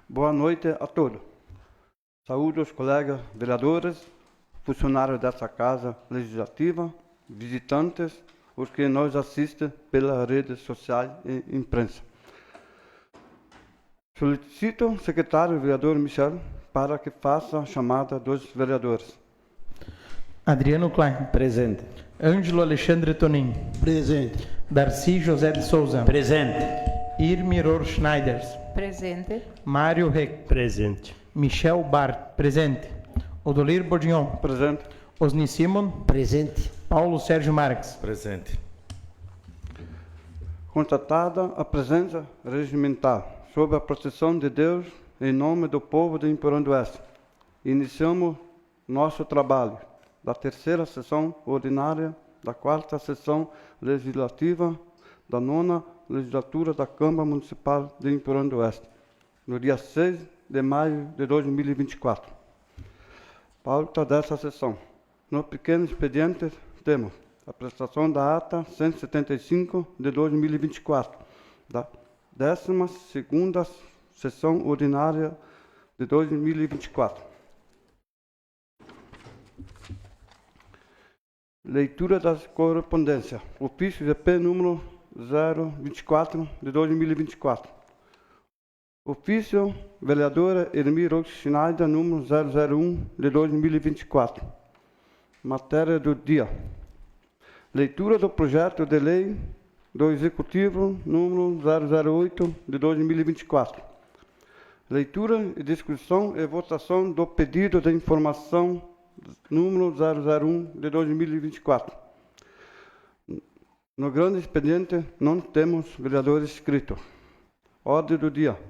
Boa noite a todos. Saúdo os colegas vereadores, funcionários dessa Casa Legislativa, visitantes, os que nos assistem pelas redes sociais e imprensa. Solicito o secretário vereador Michel para que faça a chamada dos vereadores. Adriano Klein. Presente. Ângelo Alexandre Tonin. Presente. Darcy José de Souza. Presente. Irmiror Schneiders. Presente. Mário Reck. Presente. Michel Bart. Presente. Odolir Bordignon. Presente. Osni Simon. Presente. Paulo Sérgio Marques. Presente. Constatada a presença regimental sob a proteção de Deus em nome do povo de Emporão do Oeste, iniciamos nosso trabalho da terceira sessão ordinária da quarta sessão legislativa da 9ª legislatura da Câmara Municipal de Emporão do Oeste, no dia 6 de maio de 2024. Pauta dessa sessão. No pequeno expediente temos a prestação da ata 175 de 2024, da 12ª sessão ordinária de 2024. Leitura das correspondências. Ofício GP número 024 de 2024. Ofício vereadora Irmiror Schneider número 001 de 2024. Matéria do dia. Leitura do projeto de lei do Executivo número 008 de 2024. Leitura e discussão e votação do pedido de informação número 001 de 2024. No grande expediente não temos vereadores inscritos. Ordem do dia.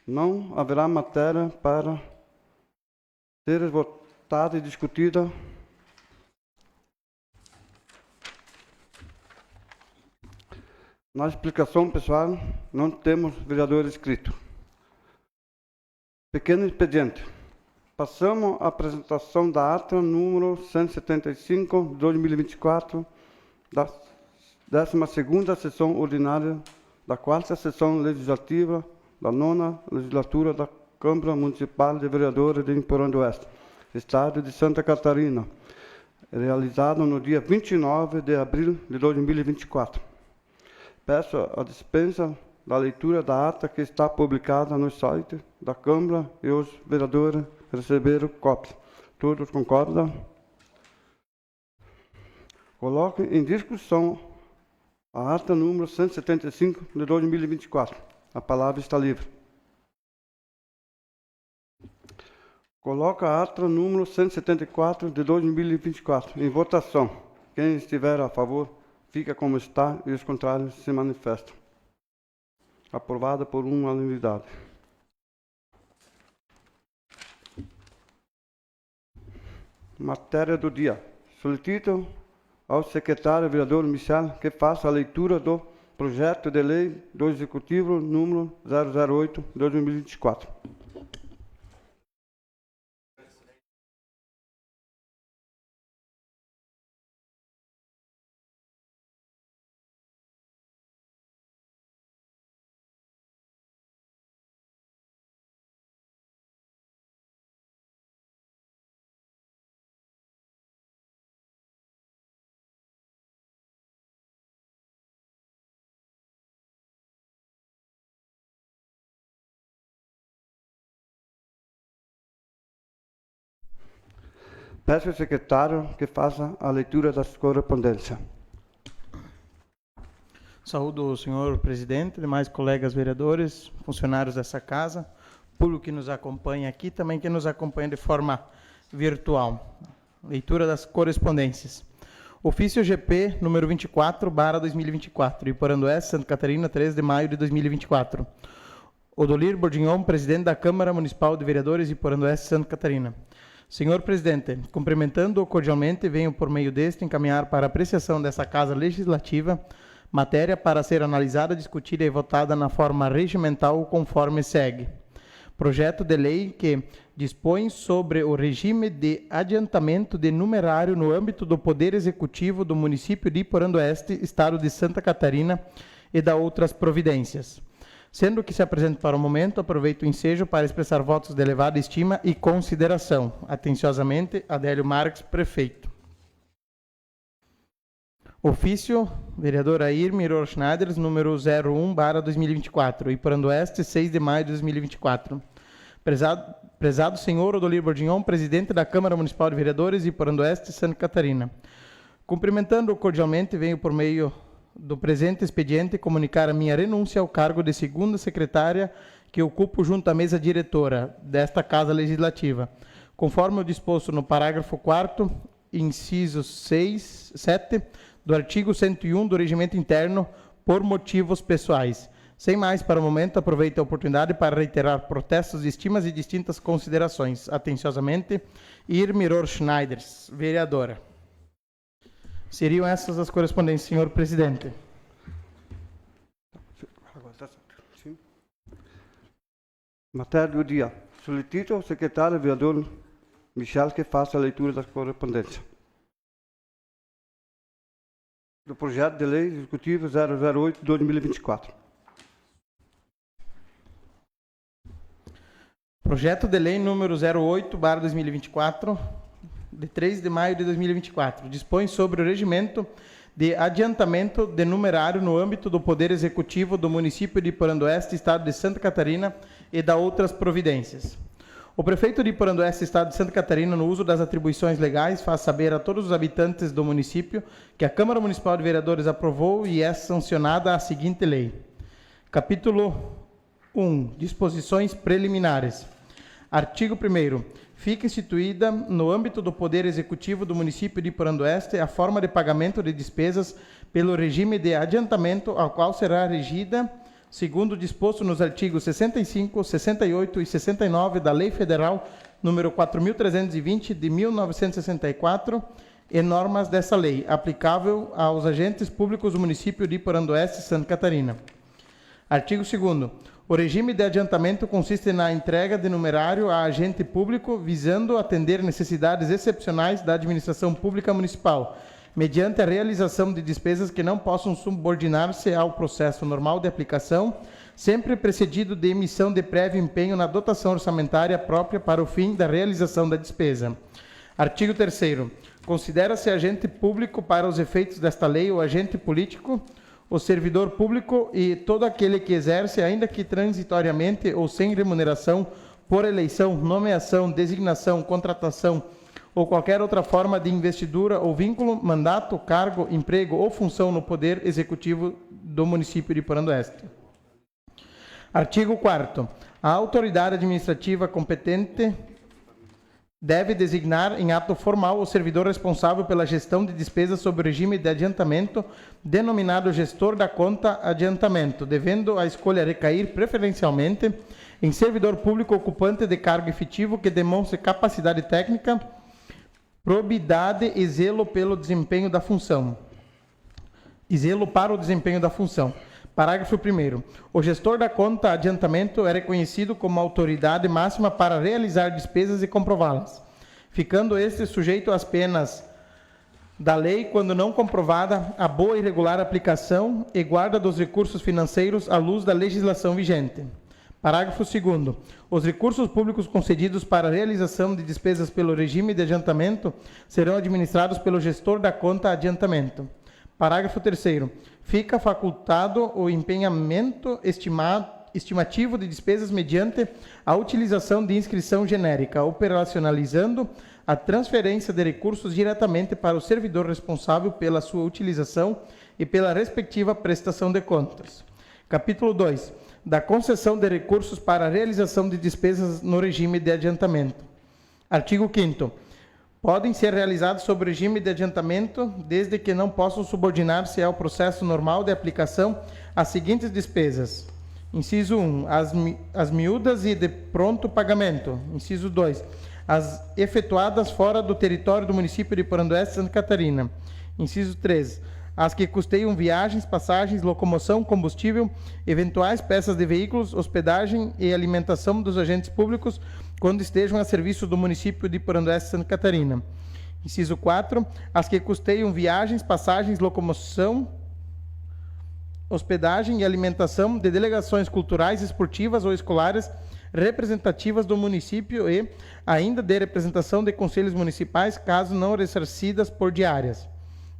Não haverá matéria para ser votada e discutida. Na explicação pessoal, não temos vereador inscrito. Pequeno expediente. Passamos à apresentação da ata número 175 de 2024, da 12ª sessão ordinária da 4ª sessão legislativa da 9ª legislatura da Câmara Municipal de Vereadores de Emporão do Oeste, Estado de Santa Catarina, realizado no dia 29 de abril de 2024. Peço a dispensa da leitura da ata que está publicada no site da Câmara e os vereadores receberam cópia. Todos concordam? Coloque em discussão a ata número 175 de 2024. A palavra está livre. Coloca a ata número 174 de 2024 em votação. Quem estiver a favor, fica como está e os contrários se manifestam. Aprovada por unanimidade. Matéria do dia. Solicito ao secretário vereador Michel que faça a leitura do projeto de lei do Executivo número 008 de 2024. Peço ao secretário que faça a leitura das correspondências. Saúdo o senhor presidente, demais colegas vereadores, funcionários dessa casa, público que nos acompanha aqui, também que nos acompanha de forma virtual. Leitura das correspondências. Ofício GP número 24/2024, Emporão do Oeste, Santa Catarina, 3 de maio de 2024. Odolir Bordignon, presidente da Câmara Municipal de Vereadores de Emporão do Oeste, Santa Catarina. Senhor presidente, cumprimentando-o cordialmente, venho por meio deste encaminhar para apreciação dessa Casa Legislativa matéria para ser analisada, discutida e votada na forma regimental conforme segue. Projeto de lei que dispõe sobre o regime de adiantamento de numerário no âmbito do Poder Executivo do município de Emporão do Oeste, Estado de Santa Catarina, e da outras providências. Sendo que se apresenta para o momento, aproveito o ensejo para expressar votos de elevada estima e consideração. Atenciosamente, Adélio Marques, prefeito. Ofício, vereador Air Miror Schneiders, número 01/2024, Iporando Oeste, 6 de maio de 2024. Prezado senhor Odolir Bordignon, presidente da Câmara Municipal de Vereadores, Iporando Oeste, Santa Catarina. Cumprimentando-o cordialmente, venho por meio do presente expediente comunicar a minha renúncia ao cargo de segunda secretária que ocupo junto à mesa diretora desta Casa Legislativa, conforme o disposto no parágrafo 4º, inciso 7, do artigo 101 do Regimento Interno, por motivos pessoais. Sem mais, para o momento, aproveito a oportunidade para reiterar protestos, estimas e distintas considerações. Atenciosamente, Irmiror Schneiders, vereadora. Seriam essas as correspondências, senhor presidente. Matéria do dia. Solicito ao secretário vereador Michel que faça a leitura das correspondências. Do projeto de lei executivo 008/2024. Projeto de lei número 08/2024, de 3 de maio de 2024, dispõe sobre o regimento de adiantamento de numerário no âmbito do Poder Executivo do município de Iporando Oeste, Estado de Santa Catarina, e da outras providências. O prefeito de Iporando Oeste, Estado de Santa Catarina, no uso das atribuições legais, faz saber a todos os habitantes do município que a Câmara Municipal de Vereadores aprovou e é sancionada a seguinte lei. Capítulo 1. Disposições preliminares. Artigo 1º. Fica instituída, no âmbito do Poder Executivo do município de Iporando Oeste, a forma de pagamento de despesas pelo regime de adiantamento, ao qual será regida, segundo disposto nos artigos 65, 68 e 69 da Lei Federal número 4.320 de 1964 e normas dessa lei, aplicável aos agentes públicos do município de Iporando Oeste, Santa Catarina. Artigo 2º. O regime de adiantamento consiste na entrega de numerário a agente público visando atender necessidades excepcionais da administração pública municipal, mediante a realização de despesas que não possam subordinar-se ao processo normal de aplicação, sempre precedido de emissão de prévio empenho na dotação orçamentária própria para o fim da realização da despesa. Artigo 3º. Considera-se agente público para os efeitos desta lei o agente político, o servidor público e todo aquele que exerce, ainda que transitoriamente ou sem remuneração, por eleição, nomeação, designação, contratação ou qualquer outra forma de investidura ou vínculo, mandato, cargo, emprego ou função no Poder Executivo do município de Iporando Oeste. Artigo 4º. A autoridade administrativa competente deve designar em ato formal o servidor responsável pela gestão de despesas sob o regime de adiantamento, denominado gestor da conta adiantamento, devendo a escolha recair preferencialmente em servidor público ocupante de cargo efetivo que demonstre capacidade técnica, probidade e zelo pelo desempenho da função. E zelo para o desempenho da função. Parágrafo 1º. O gestor da conta adiantamento é reconhecido como autoridade máxima para realizar despesas e comprová-las, ficando este sujeito às penas da lei quando não comprovada a boa e regular aplicação e guarda dos recursos financeiros à luz da legislação vigente. Parágrafo 2º. Os recursos públicos concedidos para a realização de despesas pelo regime de adiantamento serão administrados pelo gestor da conta adiantamento. Parágrafo 3º. Fica facultado o empenhamento estimativo de despesas mediante a utilização de inscrição genérica, operacionalizando a transferência de recursos diretamente para o servidor responsável pela sua utilização e pela respectiva prestação de contas. Capítulo 2. Da concessão de recursos para a realização de despesas no regime de adiantamento. Artigo 5º. Podem ser realizados sob regime de adiantamento, desde que não possam subordinar-se ao processo normal de aplicação as seguintes despesas. Inciso 1. As miúdas e de pronto pagamento. Inciso 2. As efetuadas fora do território do município de Iporando Oeste, Santa Catarina. Inciso 3. As que custeiam viagens, passagens, locomoção, combustível, eventuais peças de veículos, hospedagem e alimentação dos agentes públicos quando estejam a serviço do município de Iporando Oeste, Santa Catarina. Inciso 4. As que custeiam viagens, passagens, locomoção, hospedagem e alimentação de delegações culturais, esportivas ou escolares representativas do município e ainda de representação de conselhos municipais, caso não ressarcidas por diárias.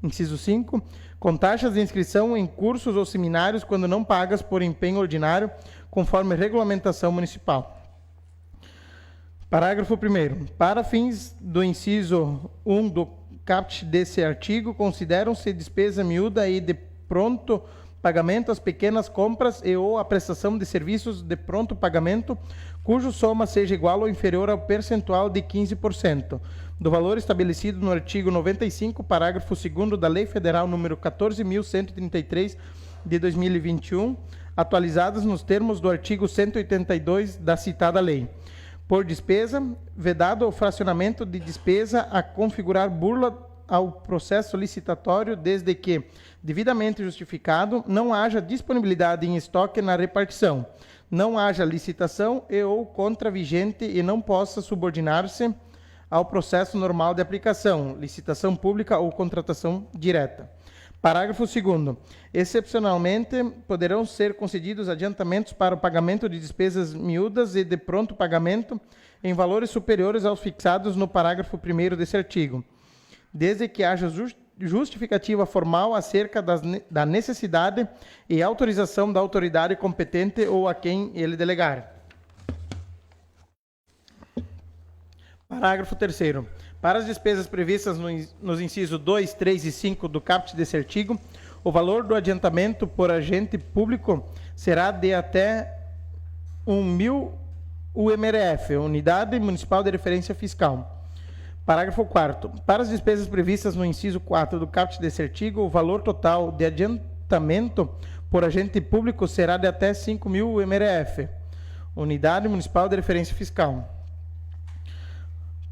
Inciso 5. Com taxas de inscrição em cursos ou seminários quando não pagas por empenho ordinário, conforme regulamentação municipal. Parágrafo 1º. Para fins do inciso 1 do caput desse artigo, consideram-se despesa miúda e de pronto pagamento as pequenas compras e ou a prestação de serviços de pronto pagamento, cujo soma seja igual ou inferior ao percentual de 15% do valor estabelecido no artigo 95, parágrafo 2º da Lei Federal número 14.133 de 2021, atualizadas nos termos do artigo 182 da citada lei. Por despesa, vedado o fracionamento de despesa a configurar burla ao processo licitatório, desde que, devidamente justificado, não haja disponibilidade em estoque na repartição, não haja licitação e ou contravigente e não possa subordinar-se ao processo normal de aplicação, licitação pública ou contratação direta. Parágrafo 2º. Excepcionalmente, poderão ser concedidos adiantamentos para o pagamento de despesas miúdas e de pronto pagamento em valores superiores aos fixados no parágrafo 1º desse artigo, desde que haja justificativa formal acerca da necessidade e autorização da autoridade competente ou a quem ele delegar. Parágrafo 3º. Para as despesas previstas nos incisos 2, 3 e 5 do caput desse artigo, o valor do adiantamento por agente público será de até 1.000 UMRF, Unidade Municipal de Referência Fiscal. Parágrafo 4º. Para as despesas previstas no inciso 4 do caput desse artigo, o valor total de adiantamento por agente público será de até 5.000 UMRF, Unidade Municipal de Referência Fiscal.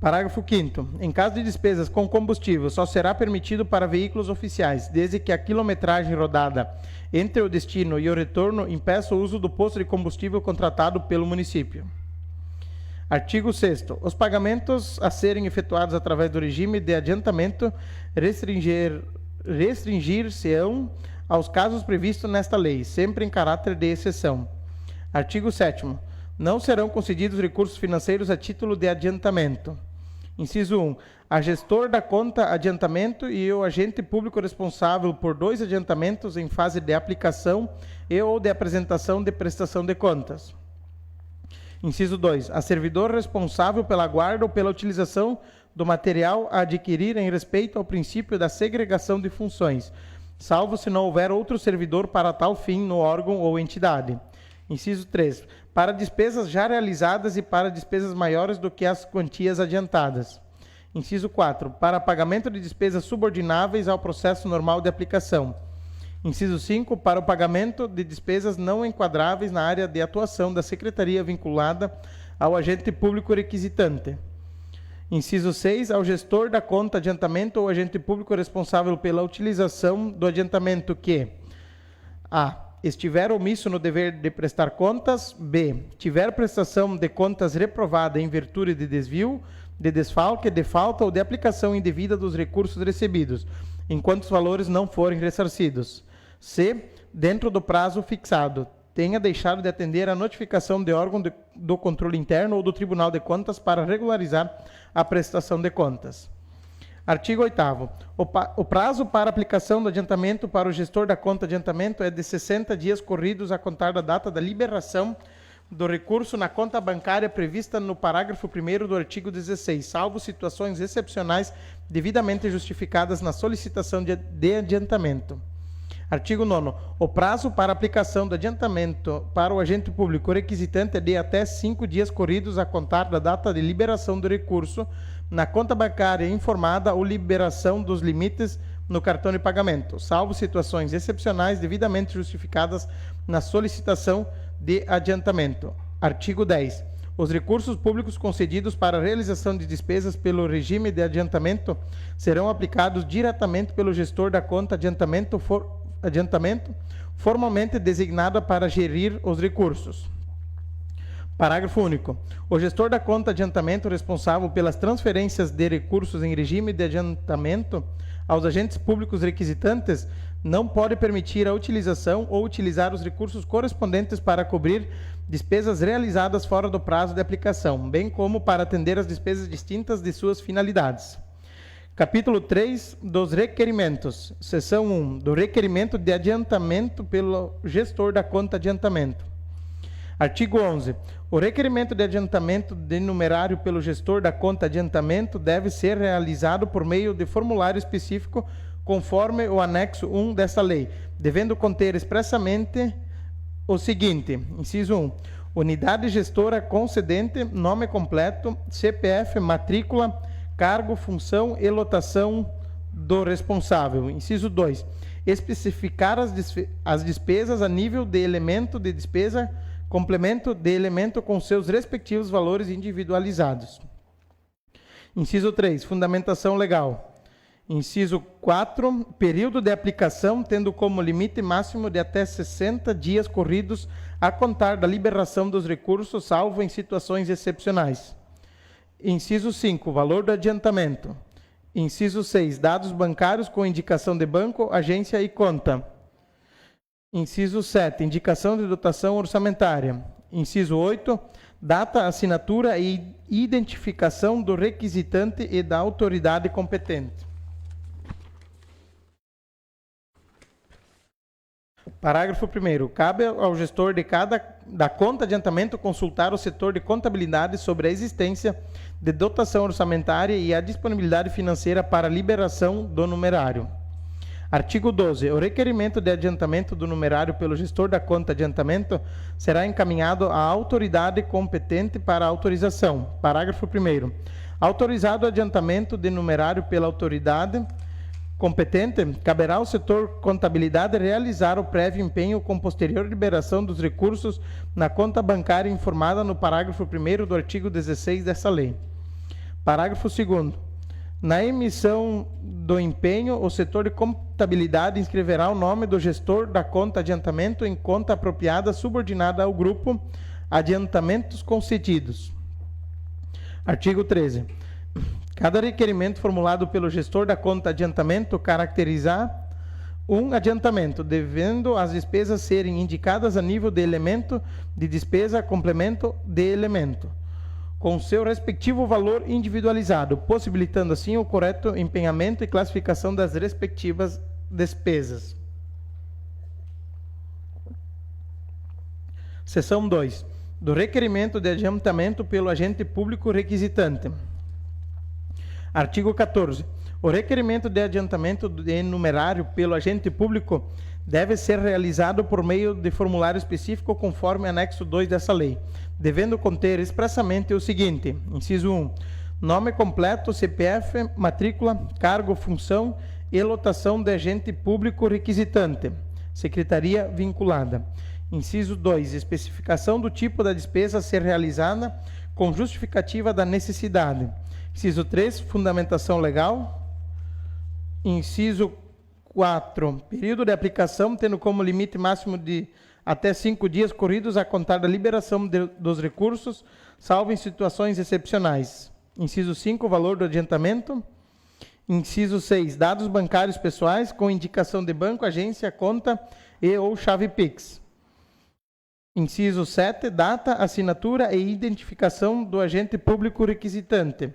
Parágrafo 5º. Em caso de despesas com combustível, só será permitido para veículos oficiais, desde que a quilometragem rodada entre o destino e o retorno impeça o uso do posto de combustível contratado pelo município. Artigo 6º. Os pagamentos a serem efetuados através do regime de adiantamento restringir-se-ão aos casos previstos nesta lei, sempre em caráter de exceção. Artigo 7º. Não serão concedidos recursos financeiros a título de adiantamento. Inciso 1. A gestor da conta adiantamento e o agente público responsável por 2 adiantamentos em fase de aplicação e ou de apresentação de prestação de contas. Inciso 2. A servidor responsável pela guarda ou pela utilização do material a adquirir em respeito ao princípio da segregação de funções, salvo se não houver outro servidor para tal fim no órgão ou entidade. Inciso 3. Para despesas já realizadas e para despesas maiores do que as quantias adiantadas. Inciso 4. Para pagamento de despesas subordináveis ao processo normal de aplicação. Inciso 5. Para o pagamento de despesas não enquadráveis na área de atuação da secretaria vinculada ao agente público requisitante. Inciso 6. Ao gestor da conta adiantamento ou agente público responsável pela utilização do adiantamento que a. Estiver omisso no dever de prestar contas, b. Tiver prestação de contas reprovada em virtude de desvio, de desfalque, de falta ou de aplicação indevida dos recursos recebidos, enquanto os valores não forem ressarcidos. C. Dentro do prazo fixado, tenha deixado de atender a notificação de órgão do controle interno ou do Tribunal de Contas para regularizar a prestação de contas. Artigo 8º. O prazo para aplicação do adiantamento para o gestor da conta adiantamento é de 60 dias corridos a contar da data da liberação do recurso na conta bancária prevista no parágrafo 1º do artigo 16, salvo situações excepcionais devidamente justificadas na solicitação de adiantamento. Artigo 9º. O prazo para aplicação do adiantamento para o agente público requisitante é de até 5 dias corridos a contar da data de liberação do recurso na conta bancária informada ou liberação dos limites no cartão de pagamento, salvo situações excepcionais devidamente justificadas na solicitação de adiantamento. Artigo 10. Os recursos públicos concedidos para a realização de despesas pelo regime de adiantamento serão aplicados diretamente pelo gestor da conta adiantamento formalmente designada para gerir os recursos. Parágrafo único. O gestor da conta adiantamento responsável pelas transferências de recursos em regime de adiantamento aos agentes públicos requisitantes não pode permitir a utilização ou utilizar os recursos correspondentes para cobrir despesas realizadas fora do prazo de aplicação, bem como para atender às despesas distintas de suas finalidades. Capítulo 3 dos requerimentos. Seção 1. Do requerimento de adiantamento pelo gestor da conta adiantamento. Artigo 11. O requerimento de adiantamento de numerário pelo gestor da conta adiantamento deve ser realizado por meio de formulário específico conforme o anexo 1 desta lei, devendo conter expressamente o seguinte: inciso 1. Unidade gestora concedente, nome completo, CPF, matrícula, cargo, função e lotação do responsável. Inciso 2. Especificar as despesas a nível de elemento de despesa, complemento de elemento com seus respectivos valores individualizados. Inciso 3. Fundamentação legal. Inciso 4. Período de aplicação, tendo como limite máximo de até 60 dias corridos a contar da liberação dos recursos, salvo em situações excepcionais. Inciso 5. Valor do adiantamento. Inciso 6. Dados bancários com indicação de banco, agência e conta. Inciso 7. Indicação de dotação orçamentária. Inciso 8. Data, assinatura e identificação do requisitante e da autoridade competente. Parágrafo 1º. Cabe ao gestor da conta adiantamento consultar o setor de contabilidade sobre a existência de dotação orçamentária e a disponibilidade financeira para liberação do numerário. Artigo 12. O requerimento de adiantamento do numerário pelo gestor da conta adiantamento será encaminhado à autoridade competente para autorização. Parágrafo 1º. Autorizado o adiantamento de numerário pela autoridade competente, caberá ao setor contabilidade realizar o prévio empenho com posterior liberação dos recursos na conta bancária informada no parágrafo 1º do artigo 16 dessa lei. Parágrafo 2º. Na emissão do empenho, o setor de contabilidade inscreverá o nome do gestor da conta adiantamento em conta apropriada subordinada ao grupo Adiantamentos Concedidos. Artigo 13. Cada requerimento formulado pelo gestor da conta adiantamento caracterizar um adiantamento, devendo as despesas serem indicadas a nível de elemento de despesa, complemento de elemento, com seu respectivo valor individualizado, possibilitando assim o correto empenhamento e classificação das respectivas despesas. Seção 2. Do requerimento de adiantamento pelo agente público requisitante. Artigo 14. O requerimento de adiantamento de numerário pelo agente público deve ser realizado por meio de formulário específico conforme anexo 2 dessa lei, devendo conter expressamente o seguinte: inciso 1. Nome completo, CPF, matrícula, cargo, função e lotação de agente público requisitante, secretaria vinculada. Inciso 2. Especificação do tipo da despesa a ser realizada com justificativa da necessidade. Inciso 3, fundamentação legal. Inciso 4, período de aplicação, tendo como limite máximo de até 5 dias corridos a contar da liberação dos recursos, salvo em situações excepcionais. Inciso 5, valor do adiantamento. Inciso 6, dados bancários pessoais com indicação de banco, agência, conta e ou chave Pix. Inciso 7, data, assinatura e identificação do agente público requisitante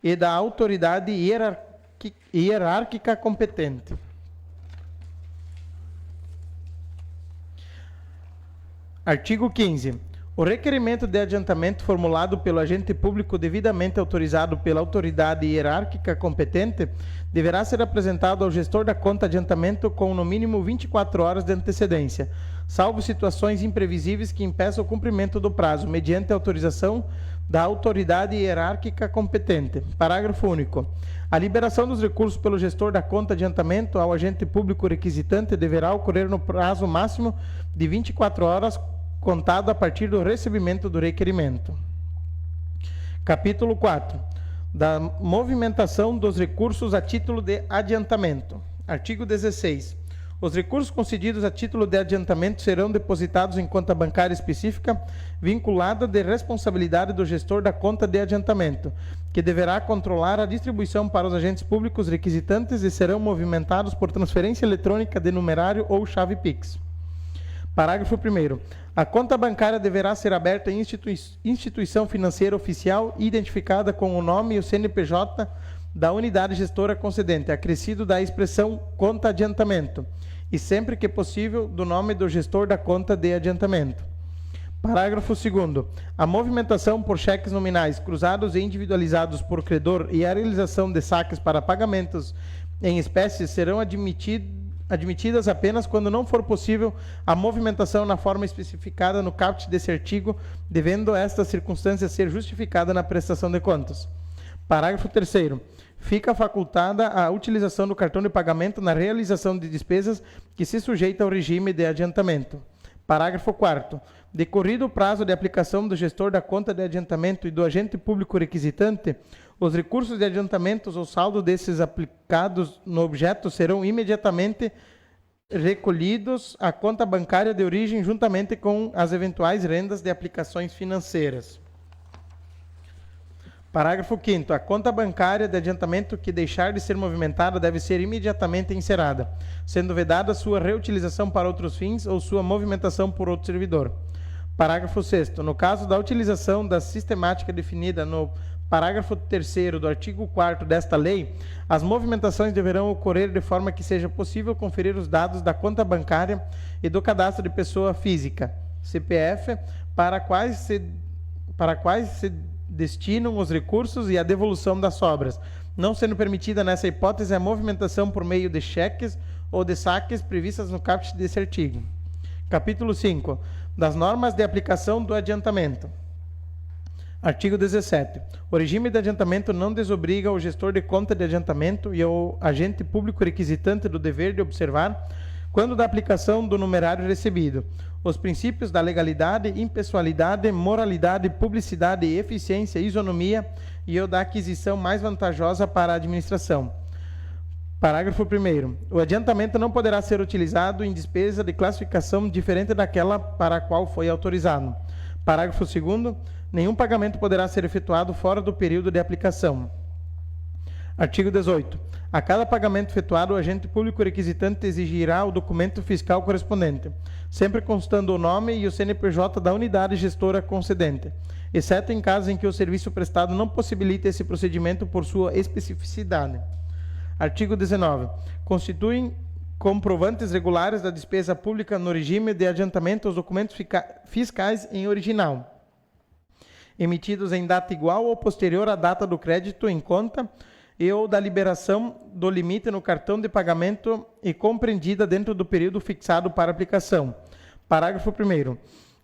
e da autoridade hierárquica competente. Artigo 15. O requerimento de adiantamento formulado pelo agente público devidamente autorizado pela autoridade hierárquica competente deverá ser apresentado ao gestor da conta adiantamento com no mínimo 24 horas de antecedência, salvo situações imprevisíveis que impeçam o cumprimento do prazo, mediante autorização da autoridade hierárquica competente. Parágrafo único. A liberação dos recursos pelo gestor da conta adiantamento ao agente público requisitante deverá ocorrer no prazo máximo de 24 horas, contado a partir do recebimento do requerimento. Capítulo 4. Da movimentação dos recursos a título de adiantamento. Artigo 16. Os recursos concedidos a título de adiantamento serão depositados em conta bancária específica, vinculada de responsabilidade do gestor da conta de adiantamento, que deverá controlar a distribuição para os agentes públicos requisitantes e serão movimentados por transferência eletrônica de numerário ou chave Pix. Parágrafo 1º. A conta bancária deverá ser aberta em instituição financeira oficial identificada com o nome e o CNPJ da unidade gestora concedente, acrescido da expressão conta adiantamento, e sempre que possível do nome do gestor da conta de adiantamento. Parágrafo 2º. A movimentação por cheques nominais cruzados e individualizados por credor e a realização de saques para pagamentos em espécie serão admitidas apenas quando não for possível a movimentação na forma especificada no caput desse artigo, devendo esta circunstância ser justificada na prestação de contas. Parágrafo 3º. Fica facultada a utilização do cartão de pagamento na realização de despesas que se sujeita ao regime de adiantamento. Parágrafo 4º. Decorrido o prazo de aplicação do gestor da conta de adiantamento e do agente público requisitante, os recursos de adiantamentos ou saldo desses aplicados no objeto serão imediatamente recolhidos à conta bancária de origem juntamente com as eventuais rendas de aplicações financeiras. Parágrafo 5º. A conta bancária de adiantamento que deixar de ser movimentada deve ser imediatamente encerrada, sendo vedada sua reutilização para outros fins ou sua movimentação por outro servidor. Parágrafo 6º. No caso da utilização da sistemática definida no parágrafo 3º do artigo 4º desta lei, as movimentações deverão ocorrer de forma que seja possível conferir os dados da conta bancária e do cadastro de pessoa física, CPF, para quais se destinam os recursos e a devolução das sobras, não sendo permitida nessa hipótese a movimentação por meio de cheques ou de saques previstas no caput desse artigo. Capítulo 5. Das normas de aplicação do adiantamento. Artigo 17. O regime de adiantamento não desobriga o gestor de conta de adiantamento e o agente público requisitante do dever de observar, quando da aplicação do numerário recebido, os princípios da legalidade, impessoalidade, moralidade, publicidade, eficiência, isonomia e o da aquisição mais vantajosa para a administração. Parágrafo 1º. O adiantamento não poderá ser utilizado em despesa de classificação diferente daquela para a qual foi autorizado. Parágrafo 2º. Nenhum pagamento poderá ser efetuado fora do período de aplicação. Artigo 18. A cada pagamento efetuado, o agente público requisitante exigirá o documento fiscal correspondente, sempre constando o nome e o CNPJ da unidade gestora concedente, exceto em casos em que o serviço prestado não possibilite esse procedimento por sua especificidade. Artigo 19. Constituem comprovantes regulares da despesa pública no regime de adiantamento os documentos fiscais em original, emitidos em data igual ou posterior à data do crédito em conta e ou da liberação do limite no cartão de pagamento e compreendida dentro do período fixado para aplicação. Parágrafo 1º.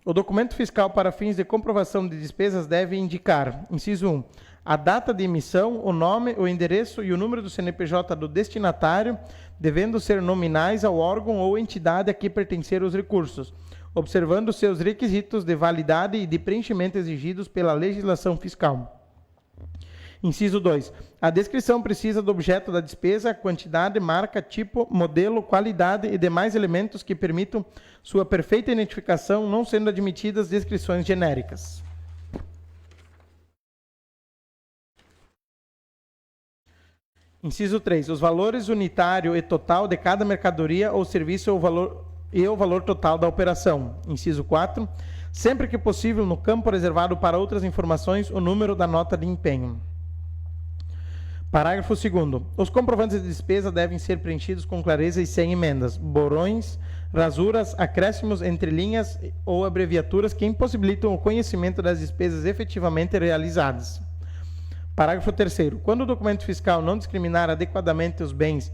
O documento fiscal para fins de comprovação de despesas deve indicar, inciso 1, a data de emissão, o nome, o endereço e o número do CNPJ do destinatário, devendo ser nominais ao órgão ou entidade a que pertencer os recursos, observando seus requisitos de validade e de preenchimento exigidos pela legislação fiscal. Inciso 2. A descrição precisa do objeto da despesa, quantidade, marca, tipo, modelo, qualidade e demais elementos que permitam sua perfeita identificação, não sendo admitidas descrições genéricas. Inciso 3. Os valores unitário e total de cada mercadoria ou serviço e o valor total da operação. Inciso 4. Sempre que possível, no campo reservado para outras informações, o número da nota de empenho. Parágrafo 2º. Os comprovantes de despesa devem ser preenchidos com clareza e sem emendas, borrões, rasuras, acréscimos entre linhas ou abreviaturas que impossibilitam o conhecimento das despesas efetivamente realizadas. Parágrafo 3º. Quando o documento fiscal não discriminar adequadamente os bens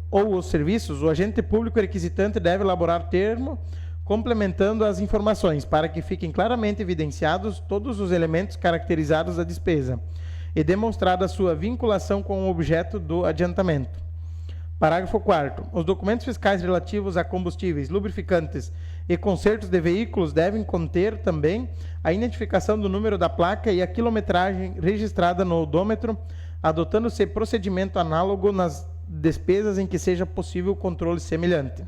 ou os serviços, o agente público requisitante deve elaborar termo complementando as informações para que fiquem claramente evidenciados todos os elementos caracterizados da despesa e demonstrada a sua vinculação com o objeto do adiantamento. Parágrafo 4º. Os documentos fiscais relativos a combustíveis, lubrificantes e consertos de veículos devem conter também a identificação do número da placa e a quilometragem registrada no odômetro, adotando-se procedimento análogo nas despesas em que seja possível o controle semelhante.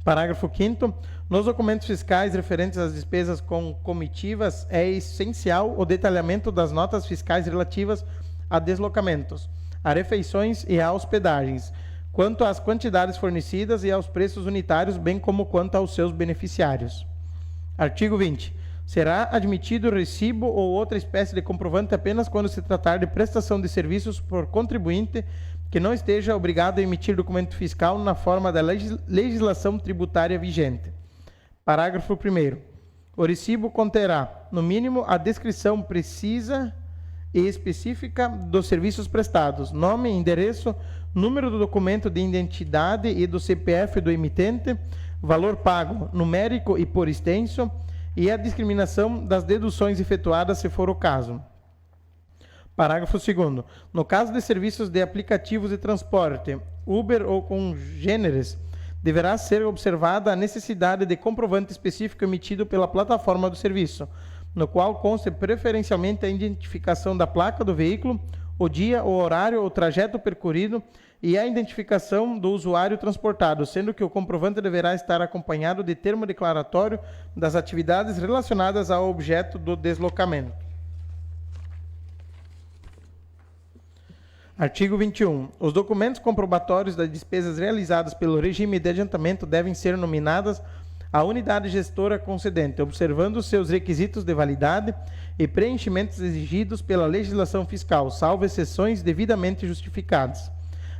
Parágrafo 5º. Nos documentos fiscais referentes às despesas com comitivas, é essencial o detalhamento das notas fiscais relativas a deslocamentos, a refeições e a hospedagens, quanto às quantidades fornecidas e aos preços unitários, bem como quanto aos seus beneficiários. Artigo 20. Será admitido recibo ou outra espécie de comprovante apenas quando se tratar de prestação de serviços por contribuinte que não esteja obrigado a emitir documento fiscal na forma da legislação tributária vigente. Parágrafo 1º. O recibo conterá, no mínimo, a descrição precisa e específica dos serviços prestados, nome, endereço, número do documento de identidade e do CPF do emitente, valor pago, numérico e por extenso, e a discriminação das deduções efetuadas, se for o caso. Parágrafo 2º. No caso de serviços de aplicativos de transporte, Uber ou congêneres, deverá ser observada a necessidade de comprovante específico emitido pela plataforma do serviço, no qual conste preferencialmente a identificação da placa do veículo, o dia, o horário, o trajeto percorrido e a identificação do usuário transportado, sendo que o comprovante deverá estar acompanhado de termo declaratório das atividades relacionadas ao objeto do deslocamento. Artigo 21. Os documentos comprobatórios das despesas realizadas pelo regime de adiantamento devem ser nominadas à unidade gestora concedente, observando seus requisitos de validade e preenchimentos exigidos pela legislação fiscal, salvo exceções devidamente justificadas.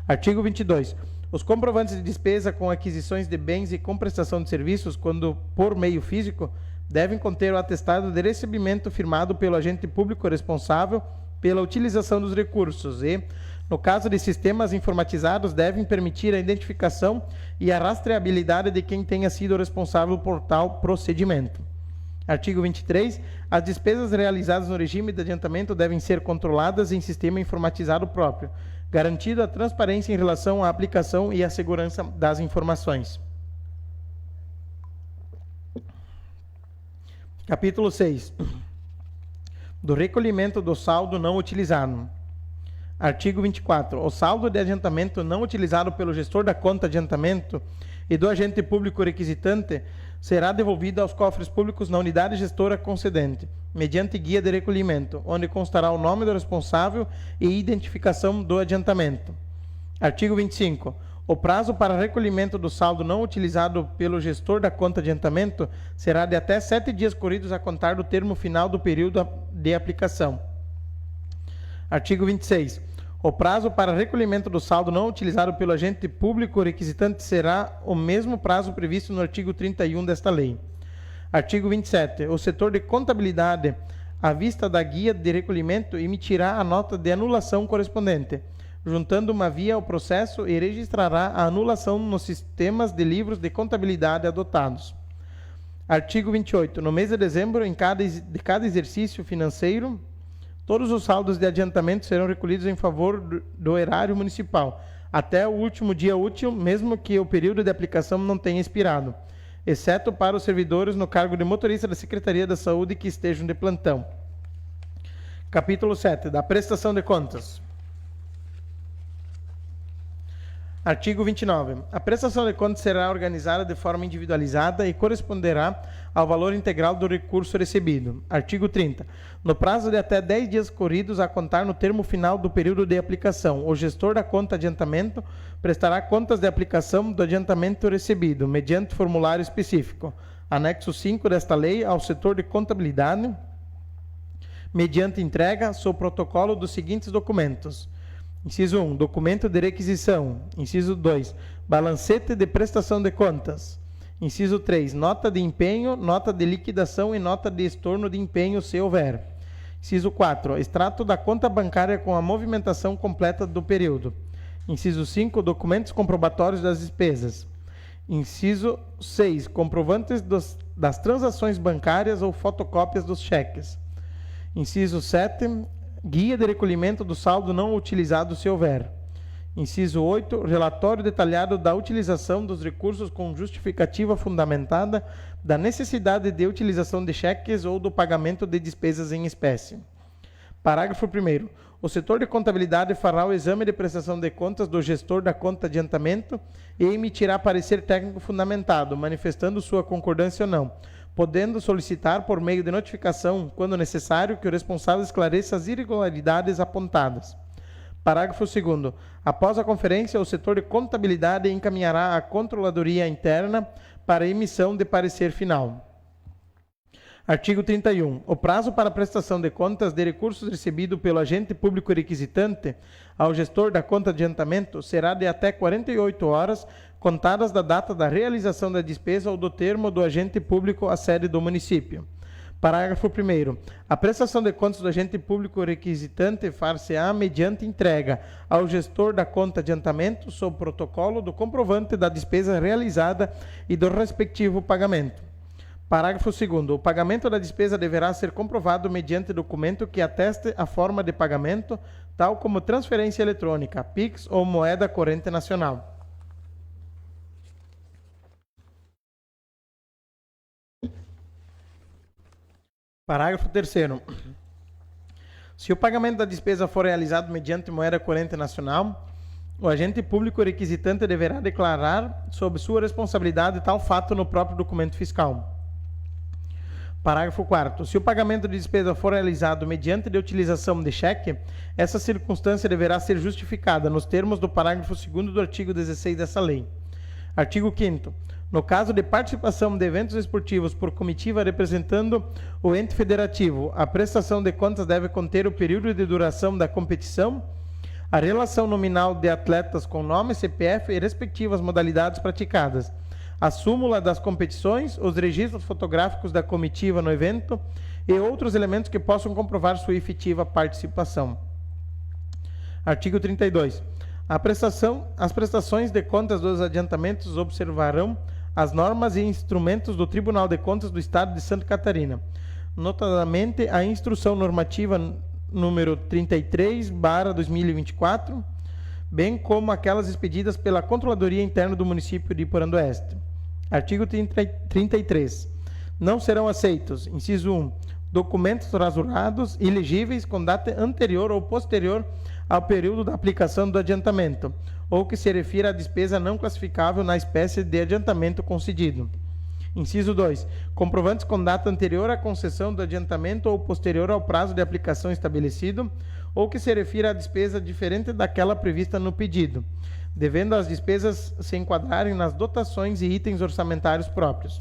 Artigo 22. Os comprovantes de despesa com aquisições de bens e com prestação de serviços, quando por meio físico, devem conter o atestado de recebimento firmado pelo agente público responsável pela utilização dos recursos e, no caso de sistemas informatizados, devem permitir a identificação e a rastreabilidade de quem tenha sido responsável por tal procedimento. Artigo 23. As despesas realizadas no regime de adiantamento devem ser controladas em sistema informatizado próprio, garantido a transparência em relação à aplicação e à segurança das informações. Capítulo 6. Do recolhimento do saldo não utilizado. Artigo 24. O saldo de adiantamento não utilizado pelo gestor da conta de adiantamento e do agente público requisitante será devolvido aos cofres públicos na unidade gestora concedente, mediante guia de recolhimento, onde constará o nome do responsável e identificação do adiantamento. Artigo 25. O prazo para recolhimento do saldo não utilizado pelo gestor da conta de adiantamento será de até 7 dias corridos a contar do termo final do período de aplicação. Artigo 26. O prazo para recolhimento do saldo não utilizado pelo agente público requisitante será o mesmo prazo previsto no artigo 31 desta lei. Artigo 27. O setor de contabilidade, à vista da guia de recolhimento, emitirá a nota de anulação correspondente, juntando uma via ao processo, e registrará a anulação nos sistemas de livros de contabilidade adotados. Artigo 28. No mês de dezembro de cada exercício financeiro, todos os saldos de adiantamento serão recolhidos em favor do erário municipal, até o último dia útil, mesmo que o período de aplicação não tenha expirado, exceto para os servidores no cargo de motorista da Secretaria da Saúde que estejam de plantão. Capítulo 7. Da prestação de contas. Artigo 29. A prestação de contas será organizada de forma individualizada e corresponderá ao valor integral do recurso recebido. Artigo 30. No prazo de até 10 dias corridos a contar no termo final do período de aplicação, o gestor da conta adiantamento prestará contas de aplicação do adiantamento recebido, mediante formulário específico, anexo 5 desta lei, ao setor de contabilidade, mediante entrega, sob protocolo dos seguintes documentos. Inciso 1. Documento de requisição. Inciso 2. Balancete de prestação de contas. Inciso 3. Nota de empenho, nota de liquidação e nota de estorno de empenho, se houver. Inciso 4. Extrato da conta bancária com a movimentação completa do período. Inciso 5. Documentos comprobatórios das despesas. Inciso 6. Comprovantes das transações bancárias ou fotocópias dos cheques. Inciso 7. Guia de recolhimento do saldo não utilizado, se houver. Inciso 8. Relatório detalhado da utilização dos recursos com justificativa fundamentada da necessidade de utilização de cheques ou do pagamento de despesas em espécie. Parágrafo 1º. o setor de contabilidade fará o exame de prestação de contas do gestor da conta de adiantamento e emitirá parecer técnico fundamentado, manifestando sua concordância ou não, podendo solicitar por meio de notificação, quando necessário, que o responsável esclareça as irregularidades apontadas. Parágrafo 2º. Após a conferência, o setor de contabilidade encaminhará à Controladoria Interna para emissão de parecer final. Artigo 31. O prazo para prestação de contas de recursos recebido pelo agente público requisitante ao gestor da conta de adiantamento será de até 48 horas, contadas da data da realização da despesa ou do termo do agente público à sede do município. Parágrafo 1º. A prestação de contas do agente público requisitante far-se-á mediante entrega ao gestor da conta de adiantamento, sob protocolo do comprovante da despesa realizada e do respectivo pagamento. Parágrafo 2º. O pagamento da despesa deverá ser comprovado mediante documento que ateste a forma de pagamento, tal como transferência eletrônica, Pix ou moeda corrente nacional. Parágrafo 3º. Se o pagamento da despesa for realizado mediante moeda corrente nacional, o agente público requisitante deverá declarar sob sua responsabilidade tal fato no próprio documento fiscal. Parágrafo 4º. Se o pagamento de despesa for realizado mediante de utilização de cheque, essa circunstância deverá ser justificada nos termos do parágrafo 2º do artigo 16 dessa lei. Artigo 5º. No caso de participação de eventos esportivos por comitiva representando o ente federativo, a prestação de contas deve conter o período de duração da competição, a relação nominal de atletas com nome, CPF e respectivas modalidades praticadas, a súmula das competições, os registros fotográficos da comitiva no evento e outros elementos que possam comprovar sua efetiva participação. Artigo 32. As prestações de contas dos adiantamentos observarão as normas e instrumentos do Tribunal de Contas do Estado de Santa Catarina, notadamente a Instrução Normativa número 33/2024, bem como aquelas expedidas pela Controladoria Interna do município de Iporã do Oeste. Artigo 33. Não serão aceitos, inciso 1, documentos rasurados e ilegíveis com data anterior ou posterior ao período da aplicação do adiantamento, ou que se refira à despesa não classificável na espécie de adiantamento concedido. Inciso 2. Comprovantes com data anterior à concessão do adiantamento ou posterior ao prazo de aplicação estabelecido, ou que se refira à despesa diferente daquela prevista no pedido, devendo as despesas se enquadrarem nas dotações e itens orçamentários próprios.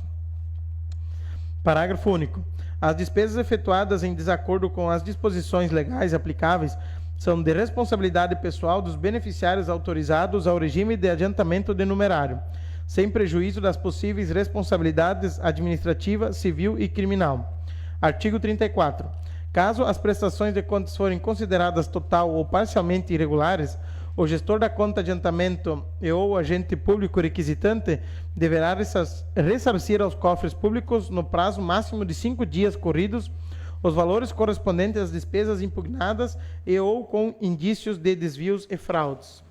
Parágrafo único. As despesas efetuadas em desacordo com as disposições legais aplicáveis são de responsabilidade pessoal dos beneficiários autorizados ao regime de adiantamento de numerário, sem prejuízo das possíveis responsabilidades administrativa, civil e criminal. Artigo 34. Caso as prestações de contas forem consideradas total ou parcialmente irregulares, o gestor da conta de adiantamento e ou agente público requisitante deverá ressarcir aos cofres públicos, no prazo máximo de 5 dias corridos, os valores correspondentes às despesas impugnadas e ou com indícios de desvios e fraudes.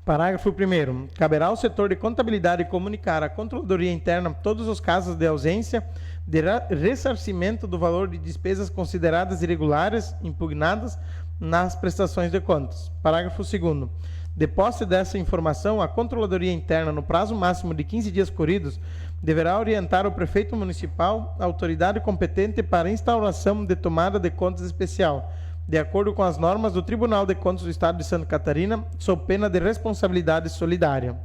Parágrafo 1º. Caberá ao setor de contabilidade comunicar à Controladoria Interna todos os casos de ausência de ressarcimento do valor de despesas consideradas irregulares impugnadas nas prestações de contas. Parágrafo 2º. De posse dessa informação, a Controladoria Interna, no prazo máximo de 15 dias corridos, deverá orientar o prefeito municipal, a autoridade competente para a instauração de tomada de contas especial, de acordo com as normas do Tribunal de Contas do Estado de Santa Catarina, sob pena de responsabilidade solidária.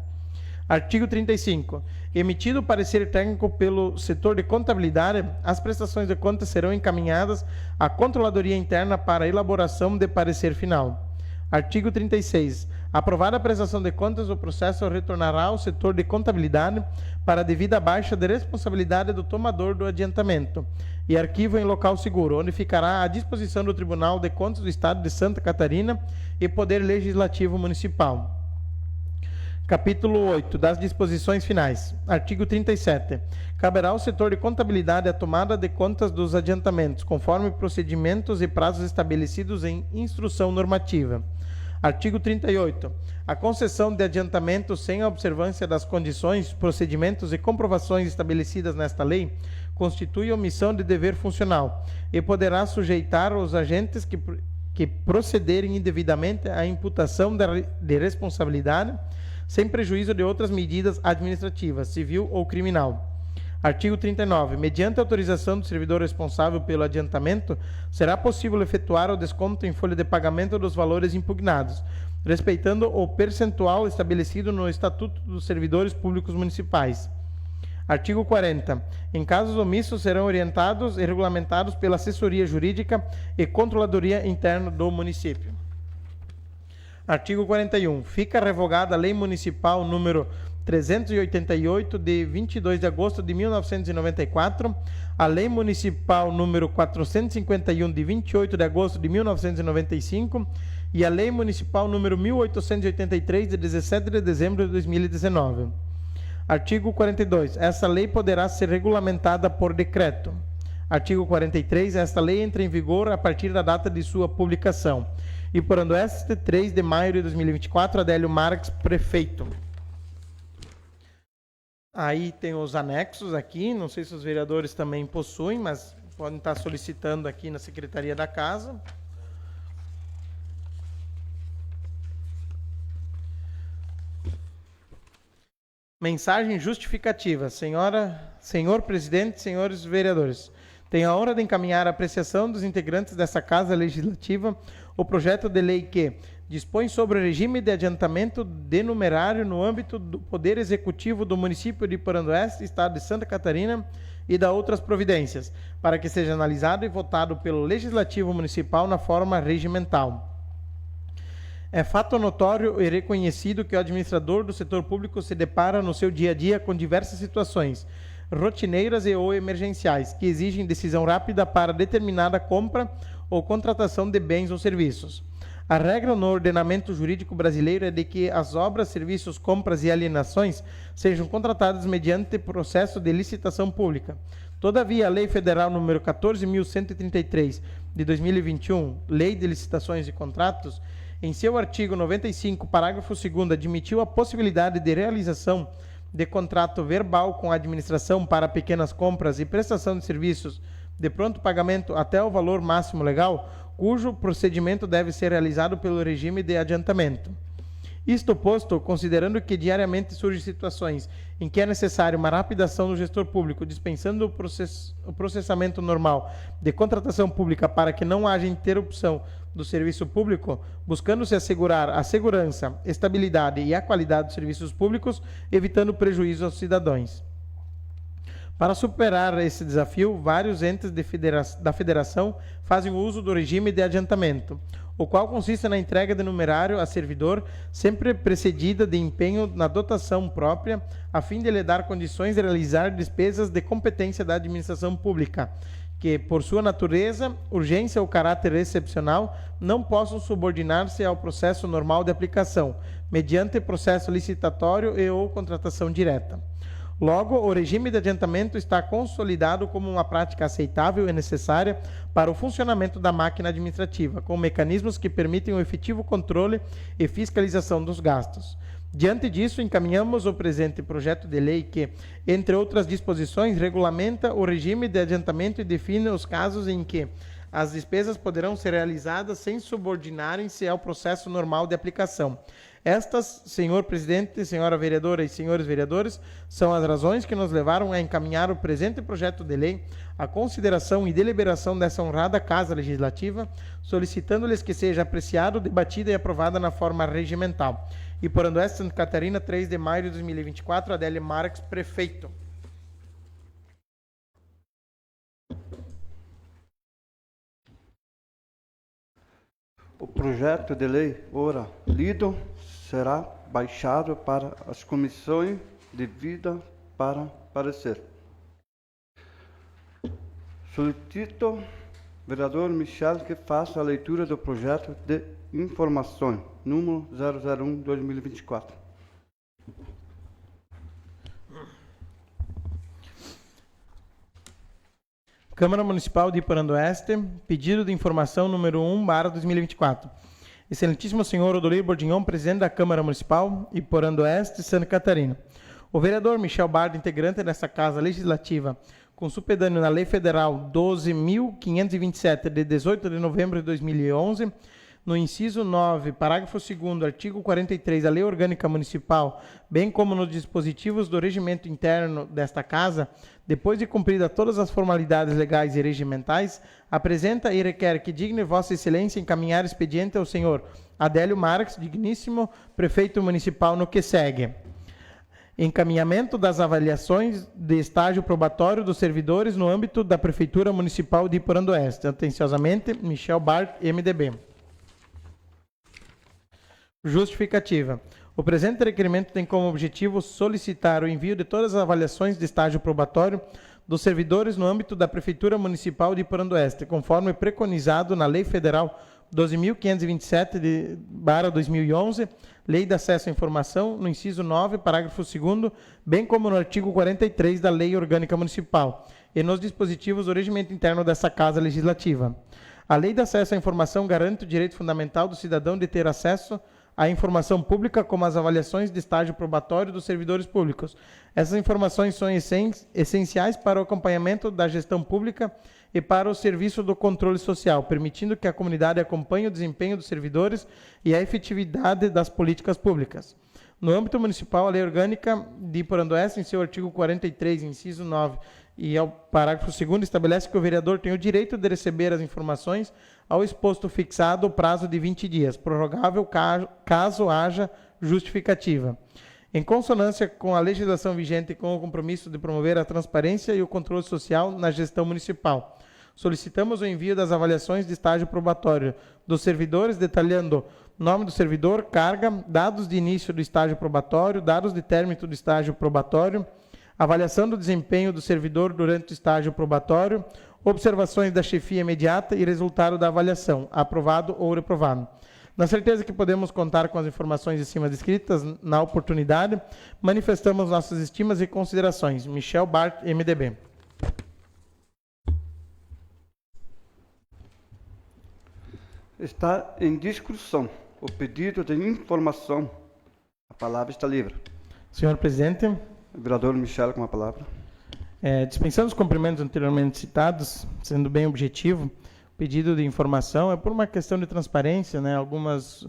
Artigo 35. Emitido o parecer técnico pelo setor de contabilidade, as prestações de contas serão encaminhadas à Controladoria Interna para elaboração de parecer final. Artigo 36. Aprovada a prestação de contas, o processo retornará ao setor de contabilidade para a devida baixa de responsabilidade do tomador do adiantamento e arquivo em local seguro, onde ficará à disposição do Tribunal de Contas do Estado de Santa Catarina e Poder Legislativo Municipal. Capítulo 8. Das disposições finais. Artigo 37. Caberá ao setor de contabilidade a tomada de contas dos adiantamentos, conforme procedimentos e prazos estabelecidos em instrução normativa. Artigo 38. A concessão de adiantamento sem a observância das condições, procedimentos e comprovações estabelecidas nesta lei constitui omissão de dever funcional e poderá sujeitar os agentes que procederem indevidamente à imputação de responsabilidade, sem prejuízo de outras medidas administrativas, civil ou criminal. Artigo 39. Mediante autorização do servidor responsável pelo adiantamento, será possível efetuar o desconto em folha de pagamento dos valores impugnados, respeitando o percentual estabelecido no Estatuto dos Servidores Públicos Municipais. Artigo 40. Em casos omissos, serão orientados e regulamentados pela assessoria jurídica e controladoria interna do município. Artigo 41. Fica revogada a Lei Municipal número 388, de 22 de agosto de 1994, a Lei Municipal número 451, de 28 de agosto de 1995, e a Lei Municipal número 1883, de 17 de dezembro de 2019. Artigo 42. Essa lei poderá ser regulamentada por decreto. Artigo 43. Esta lei entra em vigor a partir da data de sua publicação. E por ando este, 3 de maio de 2024, Adélio Marques, prefeito. Aí tem os anexos aqui, não sei se os vereadores também possuem, mas podem estar solicitando aqui na Secretaria da Casa. Mensagem justificativa. Senhor presidente, senhores vereadores, tenho a honra de encaminhar a apreciação dos integrantes dessa Casa Legislativa o projeto de lei que dispõe sobre o regime de adiantamento de numerário no âmbito do Poder Executivo do município de Iporandueste, Estado de Santa Catarina, e da outras providências, para que seja analisado e votado pelo Legislativo Municipal na forma regimental. É fato notório e reconhecido que o administrador do setor público se depara no seu dia a dia com diversas situações rotineiras e ou emergenciais, que exigem decisão rápida para determinada compra ou contratação de bens ou serviços. A regra no ordenamento jurídico brasileiro é de que as obras, serviços, compras e alienações sejam contratadas mediante processo de licitação pública. Todavia, a Lei Federal nº 14.133, de 2021, Lei de Licitações e Contratos, em seu artigo 95, parágrafo 2º, admitiu a possibilidade de realização de contrato verbal com a administração para pequenas compras e prestação de serviços de pronto pagamento até o valor máximo legal, cujo procedimento deve ser realizado pelo regime de adiantamento. Isto posto, considerando que diariamente surgem situações em que é necessária uma rápida ação do gestor público, dispensando o processamento normal de contratação pública para que não haja interrupção do serviço público, buscando-se assegurar a segurança, estabilidade e a qualidade dos serviços públicos, evitando prejuízo aos cidadãos. Para superar esse desafio, vários entes da federação fazem uso do regime de adiantamento, o qual consiste na entrega de numerário a servidor, sempre precedida de empenho na dotação própria, a fim de lhe dar condições de realizar despesas de competência da administração pública, que, por sua natureza, urgência ou caráter excepcional, não possam subordinar-se ao processo normal de aplicação, mediante processo licitatório e ou contratação direta. Logo, o regime de adiantamento está consolidado como uma prática aceitável e necessária para o funcionamento da máquina administrativa, com mecanismos que permitem o efetivo controle e fiscalização dos gastos. Diante disso, encaminhamos o presente projeto de lei que, entre outras disposições, regulamenta o regime de adiantamento e define os casos em que as despesas poderão ser realizadas sem subordinarem-se ao processo normal de aplicação. Estas, senhor presidente, senhora vereadora e senhores vereadores, são as razões que nos levaram a encaminhar o presente projeto de lei à consideração e deliberação dessa honrada Casa Legislativa, solicitando-lhes que seja apreciado, debatida e aprovada na forma regimental. E por Iporandueste, Santa Catarina, 3 de maio de 2024, Adélio Marques, prefeito. O projeto de lei, ora lido, será baixado para as comissões devidas para parecer. Solicito, vereador Michel, que faça a leitura do projeto de informações, número 001/2024. Câmara Municipal de Iporandueste, pedido de informação número 1/2024. Excelentíssimo senhor Odolir Bordignon, presidente da Câmara Municipal Iporandueste, Santa Catarina. O vereador Michel Bardo, integrante dessa Casa Legislativa, com supedâneo na Lei Federal 12.527, de 18 de novembro de 2011, no inciso 9, parágrafo 2º, artigo 43 da Lei Orgânica Municipal, bem como nos dispositivos do regimento interno desta Casa, depois de cumpridas todas as formalidades legais e regimentais, apresenta e requer que digne Vossa Excelência encaminhar expediente ao senhor Adélio Marques, digníssimo prefeito municipal, no que segue. Encaminhamento das avaliações de estágio probatório dos servidores no âmbito da Prefeitura Municipal de Iporã do Oeste. Atenciosamente, Michel Bart, MDB. Justificativa. O presente requerimento tem como objetivo solicitar o envio de todas as avaliações de estágio probatório dos servidores no âmbito da Prefeitura Municipal de Iporã do Oeste, conforme preconizado na Lei Federal 12.527/2011, Lei de Acesso à Informação, no inciso 9, parágrafo 2º, bem como no artigo 43 da Lei Orgânica Municipal e nos dispositivos do regimento interno dessa Casa Legislativa. A Lei de Acesso à Informação garante o direito fundamental do cidadão de ter acesso à informação pública, como as avaliações de estágio probatório dos servidores públicos. Essas informações são essenciais para o acompanhamento da gestão pública e para o serviço do controle social, permitindo que a comunidade acompanhe o desempenho dos servidores e a efetividade das políticas públicas. No âmbito municipal, a Lei Orgânica de Iporã do Oeste, em seu artigo 43, inciso 9, e ao parágrafo 2º, estabelece que o vereador tem o direito de receber as informações ao exposto fixado o prazo de 20 dias, prorrogável caso haja justificativa. Em consonância com a legislação vigente e com o compromisso de promover a transparência e o controle social na gestão municipal, solicitamos o envio das avaliações de estágio probatório dos servidores, detalhando nome do servidor, carga, dados de início do estágio probatório, dados de término do estágio probatório, avaliação do desempenho do servidor durante o estágio probatório, observações da chefia imediata e resultado da avaliação, aprovado ou reprovado. Na certeza que podemos contar com as informações acima descritas, na oportunidade, manifestamos nossas estimas e considerações. Michel Bart, MDB. Está em discussão o pedido de informação. A palavra está livre. Senhor presidente. Vereador Michel, com a palavra. Dispensando os cumprimentos anteriormente citados, sendo bem objetivo, o pedido de informação é por uma questão de transparência, né? Algumas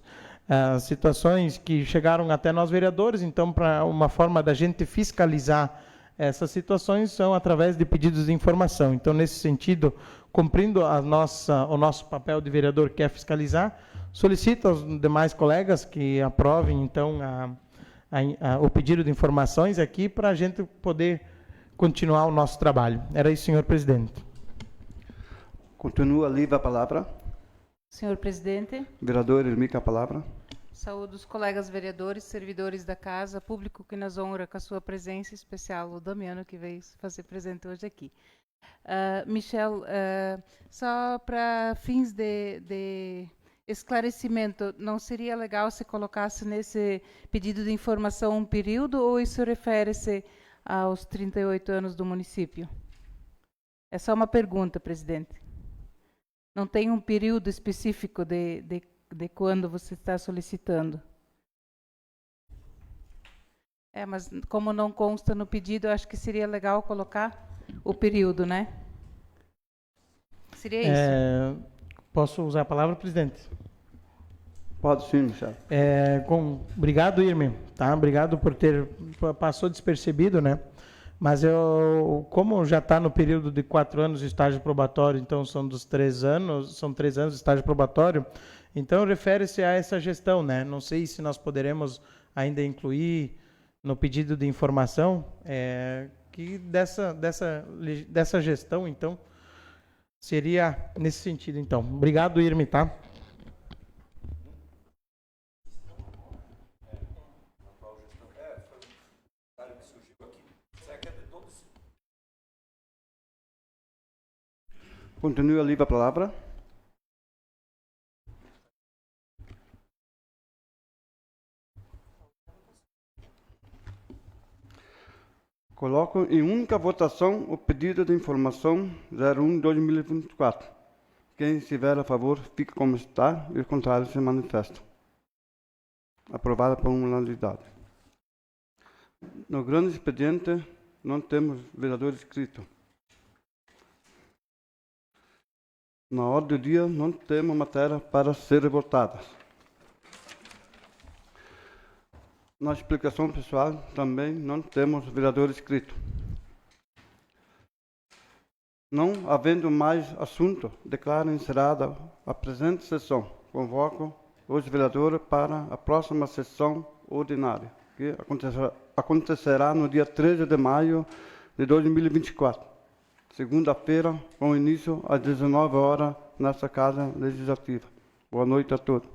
situações que chegaram até nós vereadores, então, para uma forma da gente fiscalizar essas situações são através de pedidos de informação. Então, nesse sentido, cumprindo o nosso papel de vereador, que é fiscalizar, solicito aos demais colegas que aprovem, então, o pedido de informações aqui para a gente poder continuar o nosso trabalho. Era isso, senhor presidente. Continua livre a palavra. Senhor presidente. Vereador Irmi, com a palavra. Saúdo os colegas vereadores, servidores da casa, público que nos honra com a sua presença, em especial o Damiano, que veio fazer presente hoje aqui. Michel, só para fins de esclarecimento, não seria legal se colocasse nesse pedido de informação um período, ou isso refere-se aos 38 anos do município? É só uma pergunta, presidente. Não tem um período específico de quando você está solicitando? Mas como não consta no pedido, eu acho que seria legal colocar o período, né? Seria isso. Posso usar a palavra, presidente? Pode sim, Michel. Obrigado, Irme. Tá? Obrigado por ter... Passou despercebido, né? Mas como já está no período de 4 anos de estágio probatório, então são 3 anos de estágio probatório, então refere-se a essa gestão, né? Não sei se nós poderemos ainda incluir no pedido de informação que dessa gestão, então, seria nesse sentido, então. Obrigado, Irme, tá? Continua livre a palavra. Coloco em única votação o pedido de informação 01/2024. Quem estiver a favor, fique como está, e o contrário se manifesta. Aprovada por unanimidade. No grande expediente, não temos vereador inscrito. Na ordem do dia, não temos matéria para ser votada. Na explicação pessoal, também não temos vereador inscrito. Não havendo mais assunto, declaro encerrada a presente sessão. Convoco os vereadores para a próxima sessão ordinária, que acontecerá no dia 13 de maio de 2024, segunda-feira, com início às 19 horas, nessa Casa Legislativa. Boa noite a todos.